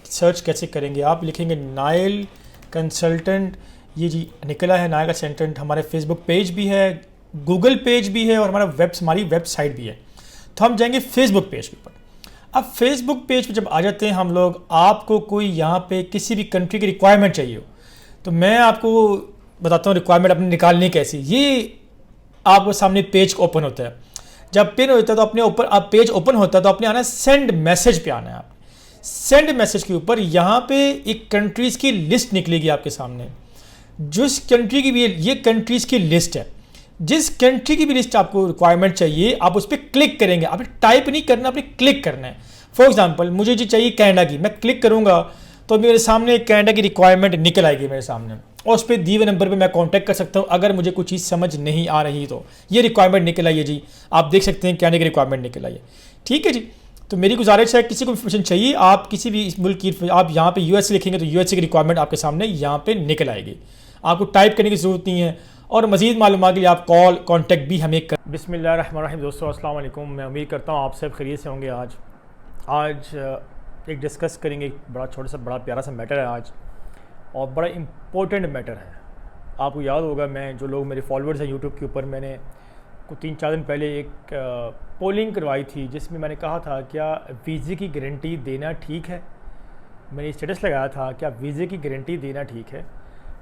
Search कैसे करेंगे? आप लिखेंगे नाइल कंसल्टेंट, ये जी निकला है नाइल कंसल्टेंट। हमारे फेसबुक पेज भी है, गूगल पेज भी है और हमारी वेबसाइट भी है। तो हम जाएंगे फेसबुक पेज के ऊपर। अब फेसबुक पेज पे जब आ जाते हैं हम लोग, आपको कोई यहाँ पे किसी भी कंट्री की रिक्वायरमेंट चाहिए हो तो मैं आपको बताता हूँ रिक्वायरमेंट अपनी निकालनी कैसी। ये आपको सामने पेज ओपन होता है, जब पिन होता है तो अपने ऊपर आप पेज ओपन होता है तो अपने आना है सेंड मैसेज पे आना है। आप सेंड मैसेज के ऊपर यहाँ पे एक कंट्रीज़ की लिस्ट निकलेगी आपके सामने। जिस कंट्री की भी ये कंट्रीज़ की लिस्ट है, जिस कंट्री की भी लिस्ट आपको रिक्वायरमेंट चाहिए आप उस पर क्लिक करेंगे। आपने टाइप नहीं करना, आपने क्लिक करना है। फॉर एग्जांपल मुझे जो चाहिए कनाडा की, मैं क्लिक करूँगा तो मेरे सामने कनाडा की रिक्वायरमेंट निकल आएगी मेरे सामने, और उस पर दिए हुए नंबर पे मैं कांटेक्ट कर सकता हूँ अगर मुझे कोई चीज़ समझ नहीं आ रही तो। ये रिक्वायरमेंट निकल आई है जी, आप देख सकते हैं कनाडा की रिक्वायरमेंट निकल आई है। ठीक है जी, तो मेरी गुजारिश है किसी को इन्फॉर्मेशन चाहिए आप किसी भी इस मुल्क की, आप यहाँ पे यूएसए लिखेंगे तो यूएसए की रिक्वायरमेंट आपके सामने यहाँ पे निकल आएगी। आपको टाइप करने की ज़रूरत नहीं है, और मज़ीद मालूमात के लिए आप कॉल कॉन्टैक्ट भी हमें कर। बिस्मिल्लाहिर्रहमानिर्रहीम। दोस्तों अस्सलाम वालेकुम, मैं उम्मीद करता हूँ आप सब खैरियत से होंगे। आज एक डिस्कस करेंगे, एक बड़ा छोटा सा बड़ा प्यारा सा मैटर है आज, और बड़ा इम्पोर्टेंट मैटर है। आपको याद होगा, मैं जो लोग मेरे फॉलोअर्स हैं यूट्यूब के ऊपर, मैंने कुछ 3-4 दिन पहले एक पोलिंग करवाई थी जिसमें मैंने कहा था क्या वीज़े की गारंटी देना ठीक है। मैंने स्टेटस लगाया था क्या वीज़े की गारंटी देना ठीक है।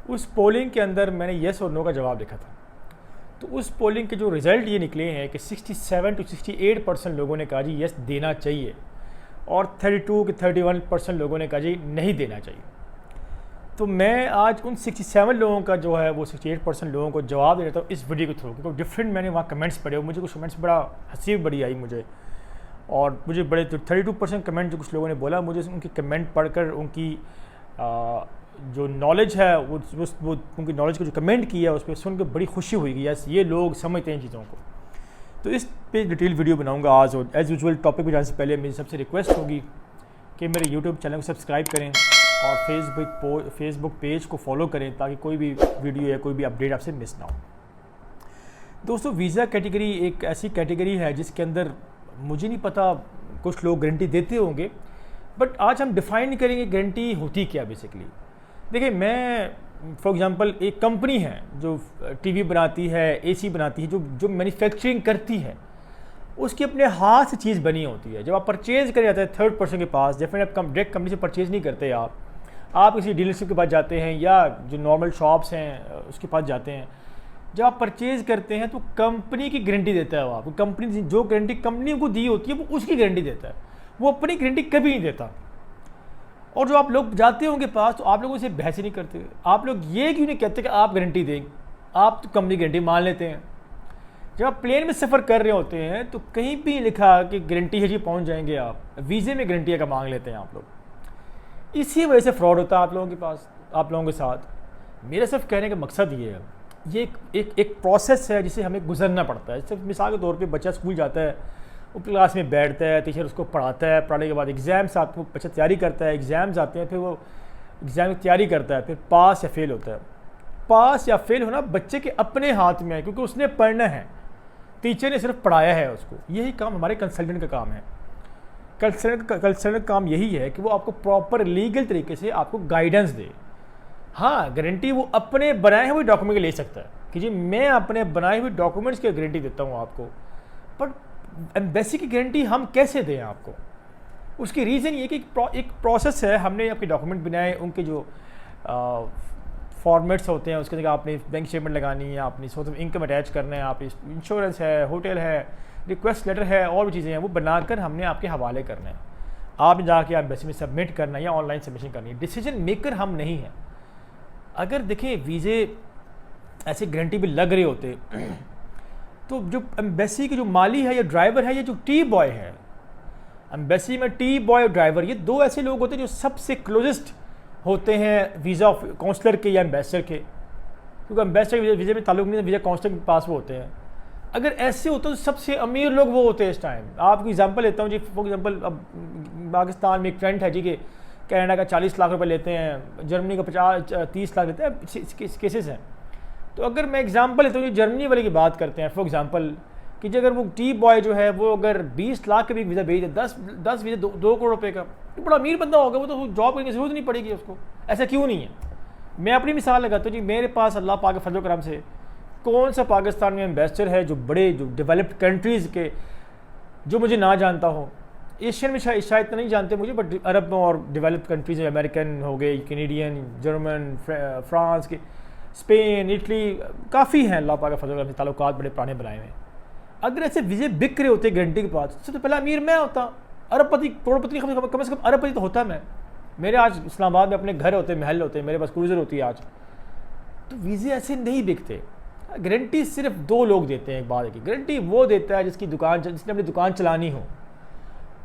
उस पोलिंग के अंदर मैंने येस और नो का जवाब लिखा था। तो उस पोलिंग के जो रिज़ल्ट ये निकले हैं कि 67 से 68% लोगों ने कहा जी येस देना चाहिए, और 32 से 31% लोगों ने कहा जी नहीं देना चाहिए। तो मैं आज उन 67 लोगों का जो है वो 68% लोगों को जवाब दे देता हूँ इस वीडियो के थ्रू, क्योंकि डिफरेंट मैंने वहाँ कमेंट्स पढ़े और मुझे कुछ कमेंट्स बड़ा हंसी बड़ी आई मुझे, और मुझे बड़े 32% कमेंट जो कुछ लोगों ने बोला, मुझे उनकी कमेंट पढ़कर उनकी जो नॉलेज है वो उनकी नॉलेज को जो कमेंट किया उस पर सुन के बड़ी खुशी हुई कि यस ये लोग समझते हैं चीज़ों को। तो इस पे डिटेल वीडियो बनाऊँगा आज, और एज़ यूजुअल टॉपिक पर जाने से पहले मेरी सबसे रिक्वेस्ट होगी कि मेरे यूट्यूब चैनल को सब्सक्राइब करें और फेसबुक पेज को फॉलो करें ताकि कोई भी वीडियो या कोई भी अपडेट आपसे मिस ना हो। दोस्तों, वीज़ा कैटेगरी एक ऐसी कैटेगरी है जिसके अंदर मुझे नहीं पता कुछ लोग गारंटी देते होंगे, बट आज हम डिफ़ाइन करेंगे गारंटी होती क्या बेसिकली। देखिए, मैं फॉर एग्जांपल एक कंपनी है जो टीवी बनाती है, एसी बनाती है, जो मैन्युफैक्चरिंग करती है, उसकी अपने हाथ से चीज़ बनी होती है। जब आप परचेज़ कर जाते हैं थर्ड पर्सन के पास, डेफिनेटली आप डायरेक्ट कंपनी से परचेज़ नहीं करते, आप किसी डीलरशिप के पास जाते हैं या जो नॉर्मल शॉप्स हैं उसके पास जाते हैं। जब आप परचेज़ करते हैं तो कंपनी की गारंटी देता है वो आपको। कंपनी जो गारंटी कंपनी को दी होती है वो उसकी गारंटी देता है, वो अपनी गारंटी कभी नहीं देता। और जो आप लोग जाते हैं उनके पास तो आप लोगों से बहस ही नहीं करते। आप लोग ये क्यों नहीं कहते कि आप गारंटी देंगे, आप तो कंपनी गारंटी मान लेते हैं। जब आप प्लेन में सफ़र कर रहे होते हैं तो कहीं भी लिखा कि गारंटी है जी पहुंच जाएंगे आप, वीज़े में गारंटी का मांग लेते हैं आप लोग। इसी वजह से फ्रॉड होता है आप लोगों के पास, आप लोगों के साथ। मेरा सिर्फ कहने का मकसद ये है, ये एक प्रोसेस है जिसे हमें गुजरना पड़ता है। सिर्फ मिसाल के तौर पे बच्चा स्कूल जाता है, वो क्लास में बैठता है, टीचर उसको पढ़ाता है, पढ़ाने के बाद एग्ज़ाम्स आते हैं, बच्चा तैयारी करता है, एग्ज़ाम्स आते हैं, फिर वो एग्ज़ाम की तैयारी करता है, फिर पास या फेल होता है। पास या फेल होना बच्चे के अपने हाथ में है, क्योंकि उसने पढ़ना है, टीचर ने सिर्फ पढ़ाया है उसको। यही काम हमारे कंसल्टेंट का काम है। कंसल्टेंट का काम यही है कि वो आपको प्रॉपर लीगल तरीके से आपको गाइडेंस दे। हाँ, गारंटी वो अपने बनाए हुए डॉक्यूमेंट ले सकता है कि जी मैं अपने बनाए हुए डॉक्यूमेंट्स की गारंटी देता हूँ आपको, बट एम्बेसी की गारंटी हम कैसे दें आपको? उसकी रीज़न ये कि एक प्रोसेस है। हमने आपके डॉक्यूमेंट बनाए, उनके जो फॉर्मेट्स होते हैं, उसके जगह आपने बैंक स्टेटमेंट लगानी है, आपने सोर्स ऑफ इनकम अटैच करना है, आप इंश्योरेंस है, होटल है, रिक्वेस्ट लेटर है, और भी चीज़ें हैं, वो बनाकर हमने आपके हवाले करना है। आपने जाके एम्बेसी में सबमिट करना है या ऑनलाइन सबमिशन करनी है। डिसीजन मेकर हम नहीं हैं। अगर देखें वीज़े ऐसे गारंटी भी लग रहे होते तो जो एम्बेसी के जो माली है या ड्राइवर है या जो टी बॉय है, एम्बेसी में टी बॉय और ड्राइवर ये दो ऐसे लोग होते हैं जो सबसे क्लोजेस्ट होते हैं वीज़ा काउंसलर के या एम्बेसडर के, क्योंकि एम्बेसडर वीज़े में ताल्लुक नहीं है, वीज़ा काउंसलर के पास वो होते हैं। अगर ऐसे होते तो सबसे अमीर लोग वो होते हैं इस टाइम। आपकी एग्जांपल लेता हूँ जी, फॉर एग्जांपल अब पाकिस्तान में एक ट्रेंड है जी कि कनाडा का 40 लाख रुपए लेते हैं, जर्मनी का 30 लाख लेते हैं, केसेस हैं। तो अगर मैं एग्जांपल लेता हूँ, जर्मनी वाले की बात करते हैं, फॉर एग्जांपल कि जो अगर वो टी बॉय जो है वो अगर 20 लाख के भी वीज़ा भेज दे, 10 वीज़ा 2 करोड़ रुपए का, तो बड़ा अमीर बंदा होगा, वो तो जॉब करने की जरूरत नहीं पड़ेगी उसको। ऐसा क्यों नहीं है? मैं अपनी मिसाल लगाता हूँ जी, मेरे पास अल्लाह पाक के फजल करम से कौन सा पाकिस्तान में एम्बेसडर है जो बड़े जो डेवलप्ड कंट्रीज़ के, जो मुझे ना जानता हो। एशियन में शायद इतना नहीं जानते मुझे, बट अरब और डेवलप्ड कंट्रीज़, अमेरिकन हो गए, कैनेडियन, जर्मन, फ्रांस के, स्पेन, इटली, काफ़ी हैं अल्लाह पाक के फजल करम से ताल्लुकात बड़े पुराने बनाए हुए हैं। अगर ऐसे वीज़े बिक रहे होते गारंटी के पास, सबसे तो पहला अमीर मैं होता, अरबपति करोड़पति, कम से कम अरबपति तो होता मैं। मेरे आज इस्लामाबाद में अपने घर होते, महल होते, मेरे पास क्रूज़र होती है आज। तो वीज़े ऐसे नहीं बिकते। गारंटी सिर्फ 2 लोग देते हैं। एक बात है कि गारंटी वो देता है जिसने अपनी दुकान चलानी हो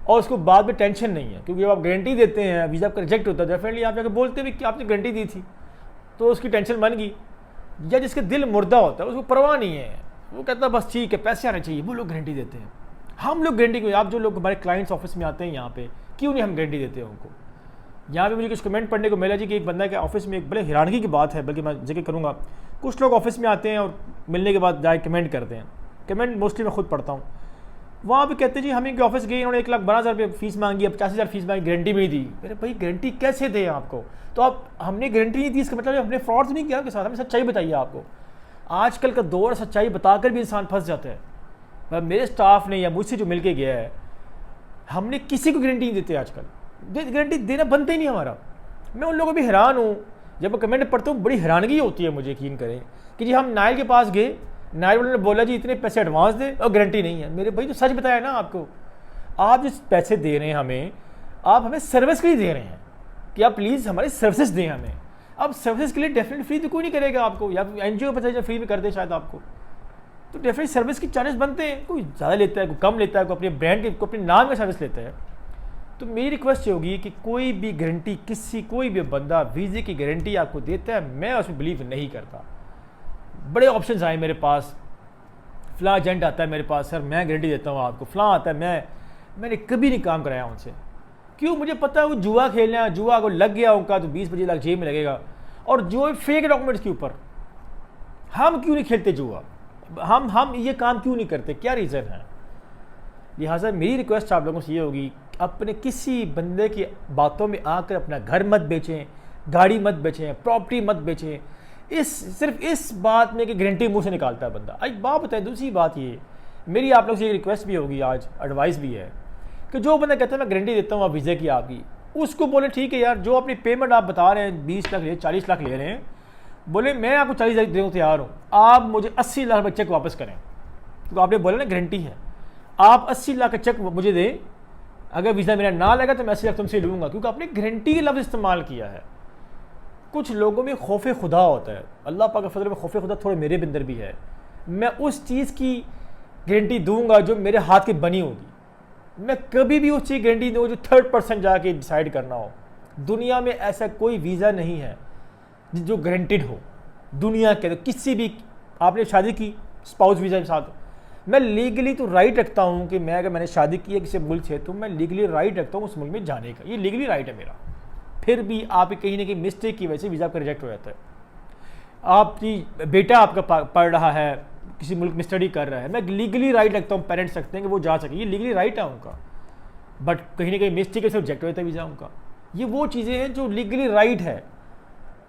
और उसको बाद में टेंशन नहीं है, क्योंकि जब आप गारंटी देते हैं, वीज़ा आपका रिजेक्ट होता है, डेफिनेटली आप जाकर बोलते भी कि आपने गारंटी दी थी, तो उसकी टेंशन बन गई। या जिसके दिल मुर्दा होता है, उसको परवाह नहीं है, वो कहता है बस ठीक है, पैसे आने चाहिए, वो लोग गारंटी देते हैं। हम लोग गारंटी क्यों? आप जो लोग हमारे क्लाइंट्स ऑफिस में आते हैं यहाँ पे, क्यों नहीं हम गारंटी देते हैं उनको? यहाँ पे मुझे कुछ कमेंट पढ़ने को मिला जी कि एक बंदा के ऑफिस में, एक बड़े हैरानगी की बात है, बल्कि मैं जिक्र करूँगा, कुछ लोग ऑफिस में आते हैं और मिलने के बाद जाए कमेंट करते हैं। कमेंट मोस्टली मैं खुद पढ़ता हूँ। वहाँ पे कहते हैं जी हम इनके ऑफिस गए, उन्होंने 1,12,000 रुपये फीस मांगी, 85,000 फीस मांगी, गारंटी भी दी। मेरे भाई गारंटी कैसे दे आपको? तो आप हमने गारंटी नहीं दी, इसका मतलब हमने फ्रॉड नहीं किया आपके साथ, हमें सच्चाई बताइए आपको। आजकल का दौर सच्चाई बताकर भी इंसान फंस जाता है। मेरे स्टाफ ने या मुझसे जो मिल के गया है, हमने किसी को गारंटी नहीं देते आजकल, गारंटी देना बनता ही नहीं हमारा। मैं उन लोगों को भी हैरान हूँ, जब मैं कमेंट पढ़ता हूँ बड़ी हैरानगी होती है मुझे, यकीन करें कि जी हम नायल के पास गए, नायल वाले ने बोला जी इतने पैसे एडवांस दे और गारंटी नहीं है। मेरे भाई तो सच बताया ना आपको, आप जिस पैसे दे रहे हैं हमें, आप हमें सर्विस के लिए दे रहे हैं कि आप प्लीज़ हमारी सर्विसेज दें हमें। अब सर्विस के लिए डेफिनेटली फ्री तो कोई नहीं करेगा आपको, या एनजीओ पैसे फ्री में कर दे शायद आपको, तो डेफिनेटली सर्विस के चार्जेस बनते हैं, कोई ज़्यादा लेता है, कोई कम लेता है, कोई अपने ब्रांड के, कोई अपने नाम का सर्विस लेता है। तो मेरी रिक्वेस्ट ये होगी कि कोई भी गारंटी, कोई भी बंदा वीज़े की गारंटी आपको देता है, मैं उसमें बिलीव नहीं करता। बड़े ऑप्शंस आए मेरे पास, फ़लाँ एजेंट आता है मेरे पास, सर मैं गारंटी देता हूँ आपको, फ़लाँ आता है, मैंने कभी नहीं काम कराया उनसे। क्यों? मुझे पता है वो जुआ खेलना है, जुआ को लग गया उनका तो 20-25 लाख जेब में लगेगा, और जो फेक डॉक्यूमेंट्स के ऊपर। हम क्यों नहीं खेलते जुआ? हम ये काम क्यों नहीं करते? क्या रीज़न है? लिहाजा मेरी रिक्वेस्ट आप लोगों से ये होगी, अपने किसी बंदे की बातों में आकर अपना घर मत बेचें, गाड़ी मत बेचें, प्रॉपर्टी मत बेचें, सिर्फ इस बात में कि गारंटी मुंह से निकालता है बंदा। एक बात बताएं, दूसरी बात ये मेरी आप लोग से एक रिक्वेस्ट भी होगी, आज एडवाइस भी है कि जो बंदा कहता है मैं गारंटी देता हूँ आप वीज़े की आपकी, उसको बोले ठीक है यार, जो अपनी पेमेंट आप बता रहे हैं 20 लाख ले 40 लाख ले रहे हैं, बोले मैं आपको 40 लाख देने को तैयार हूँ, आप मुझे 80 लाख चेक वापस करें, क्योंकि आपने बोला ना गारंटी है, आप 80 लाख का चेक मुझे दें, अगर वीज़ा मेरा ना लगा तो मैं 80 लाख तुमसे लूँगा, क्योंकि आपने गारंटी का लफ्ज़ इस्तेमाल किया है। कुछ लोगों में खौफ खुदा होता है, अल्लाह पाक के फजल में खौफ खुदा थोड़े मेरे अंदर भी है। मैं उस चीज़ की गारंटी दूंगा जो मेरे हाथ की बनी होगी, मैं कभी भी उस चीज़ की गारंटी दूँगा जो थर्ड पर्सन जाके डिसाइड करना हो। दुनिया में ऐसा कोई वीज़ा नहीं है जो गारंटेड हो, दुनिया के किसी भी। आपने शादी की स्पाउस वीज़ा के साथ, मैं लीगली तो राइट रखता हूँ कि मैं अगर मैंने शादी की है किसी मुल्क से, तो मैं लीगली राइट रखता हूँ उस मुल्क में जाने का, ये लीगली राइट है मेरा। फिर भी आप कहीं ना कहीं मिस्टेक की वजह से वीज़ा आपका रिजेक्ट हो जाता है। आपकी बेटा आपका पढ़ रहा है, किसी मुल्क में स्टडी कर रहा है, मैं लीगली राइट रखता हूँ, पेरेंट्स रखते हैं कि वो जा सके, ये लीगली राइट है उनका, बट कहीं ना कहीं मिस्टेक से रिजेक्ट हो जाता है वीज़ा उनका। ये वो चीज़ें हैं जो लीगली राइट है,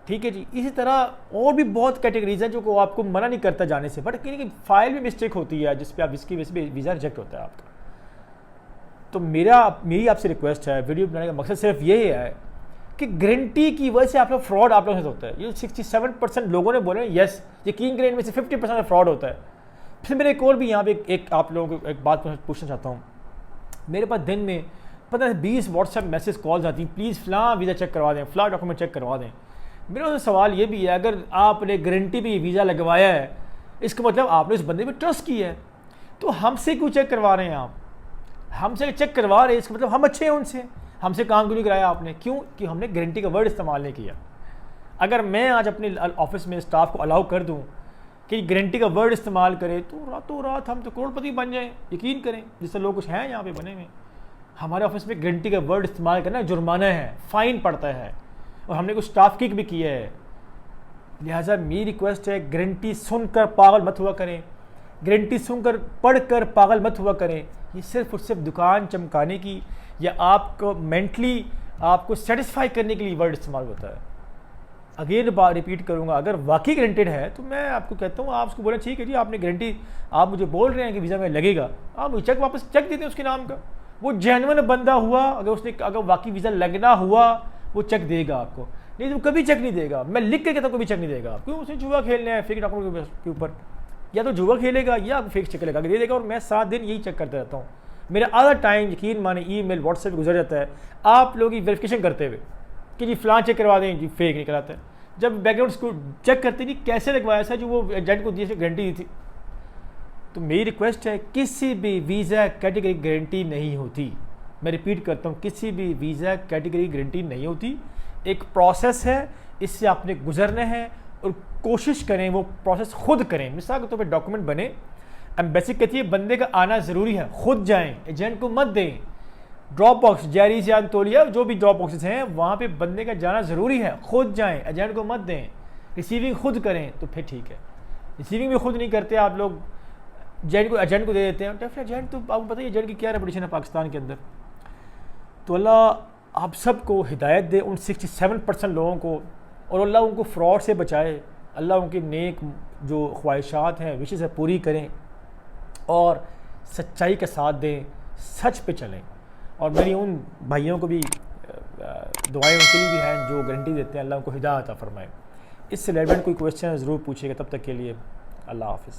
ठीक है जी। इसी तरह और भी बहुत कैटेगरीज हैं जो को आपको मना नहीं करता जाने से, बट कहीं ना कहीं फाइल में मिस्टेक होती है जिस पे आप इसकी वजह से वीज़ा रिजेक्ट होता है आपका। तो मेरी आपसे रिक्वेस्ट है, वीडियो बनाने का मकसद सिर्फ यही है कि गारंटी की वजह से आप लोग फ्रॉड आप लोगों से होता है। ये 67% लोगों ने बोले यस, यकीन करें, इनमें से 50% फ्रॉड होता है। फिर मेरे एक और भी यहाँ पे एक आप लोगों को एक बात पूछना चाहता हूँ। मेरे पास दिन में 15-20 व्हाट्सएप मैसेज कॉल्स आती हैं, प्लीज़ फ़लाँ वीज़ा चेक करवा दें, फ़लाँ डॉक्यूमेंट चेक करवा दें। मेरा तो सवाल ये भी है, अगर आपने गारंटी पे वीज़ा लगवाया है, इसका मतलब आपने उस बंदे पे ट्रस्ट किया है, तो हमसे क्यों चेक करवा रहे हैं आप? हमसे चेक करवा रहे हैं, इसका मतलब हम अच्छे हैं उनसे, हमसे काम क्यों नहीं कराया आपने? क्यों? कि हमने गारंटी का वर्ड इस्तेमाल नहीं किया। अगर मैं आज अपने ऑफिस में स्टाफ को अलाउ कर दूं कि गारंटी का वर्ड इस्तेमाल करें, तो रातों रात हम तो करोड़पति बन जाएं। यकीन करें, जिससे लोग कुछ हैं यहाँ पे बने हुए, हमारे ऑफिस में गारंटी का वर्ड इस्तेमाल करना जुर्माना है, फ़ाइन पड़ता है, और हमने कुछ स्टाफ किक भी किया है। लिहाजा मेरी रिक्वेस्ट है, गारंटी सुनकर पागल मत हुआ करें। गारंटी सुनकर पढ़कर पागल मत हुआ करें। ये सिर्फ और सिर्फ दुकान चमकाने की या आपको मेंटली आपको सेटिस्फाई करने के लिए वर्ड इस्तेमाल होता है। अगेन बार रिपीट करूंगा, अगर वाकई गारंटेड है तो मैं आपको कहता हूँ आप उसको बोलें ठीक है जी आपने गारंटी, आप मुझे बोल रहे हैं कि वीज़ा में लगेगा, आप मुझे चेक वापस चेक दे दें उसके नाम का। वो जेन्युइन बंदा हुआ, अगर वाकई वीज़ा लगना हुआ वो चेक देगा आपको, नहीं तो कभी चेक नहीं देगा। मैं लिख के कहता हूँ कभी चेक नहीं देगा आपको। उसने जुआ खेलना है फेक डॉक्यूमेंट के ऊपर, या तो जुआ खेलेगा या फेक चेक लगा के दे देगा। और मैं 7 दिन यही चेक करता रहता हूँ। मेरा आधा टाइम यकीन माने ईमेल व्हाट्सएप गुजर जाता है आप लोगों की वेरिफिकेशन करते हुए कि जी फ़लाँ चेक करवा दें, जी फेक निकल आता है। जब बैकग्राउंड को चेक करते नहीं कैसे लगवाया था जो वो एजेंट को दी गारंटी दी थी। तो मेरी रिक्वेस्ट है, किसी भी वीज़ा कैटेगरी गारंटी नहीं होती। मैं रिपीट करता हूँ, किसी भी वीज़ा कैटेगरी गारंटी नहीं होती। एक प्रोसेस है, इससे आपने गुजरना है और कोशिश करें वो प्रोसेस खुद करें। मिसाल के तौर पर डॉक्यूमेंट बने, एम्बेसी कहती है बंदे का आना ज़रूरी है, खुद जाएं, एजेंट को मत दें। ड्रॉप बॉक्स, जैरी या तोलिया, जो भी ड्रॉप बॉक्सेस हैं वहाँ पे बंदे का जाना ज़रूरी है, खुद जाएं, एजेंट को मत दें। रिसीविंग खुद करें तो फिर ठीक है। रिसीविंग भी खुद नहीं करते आप लोग, एजेंट को दे देते हैं। फिर एजेंट तो आपको पता ही एजेंट की क्या रेपुटेशन है पाकिस्तान के अंदर। तो अल्लाह आप सबको हिदायत दे, उन 67% लोगों को, और अल्लाह उनको फ्रॉड से बचाए। अल्लाह उनकी नेक जो ख्वाहिशात हैं विशेष है पूरी करें और सच्चाई का साथ दें, सच पे चलें। और मेरी उन भाइयों को भी दुआएं उनके लिए भी हैं जो गारंटी देते हैं, अल्लाह उनको हिदायत अता फरमाए। इससे रिलेवेंट कोई क्वेश्चन ज़रूर पूछिएगा। तब तक के लिए अल्लाह हाफ़िज़।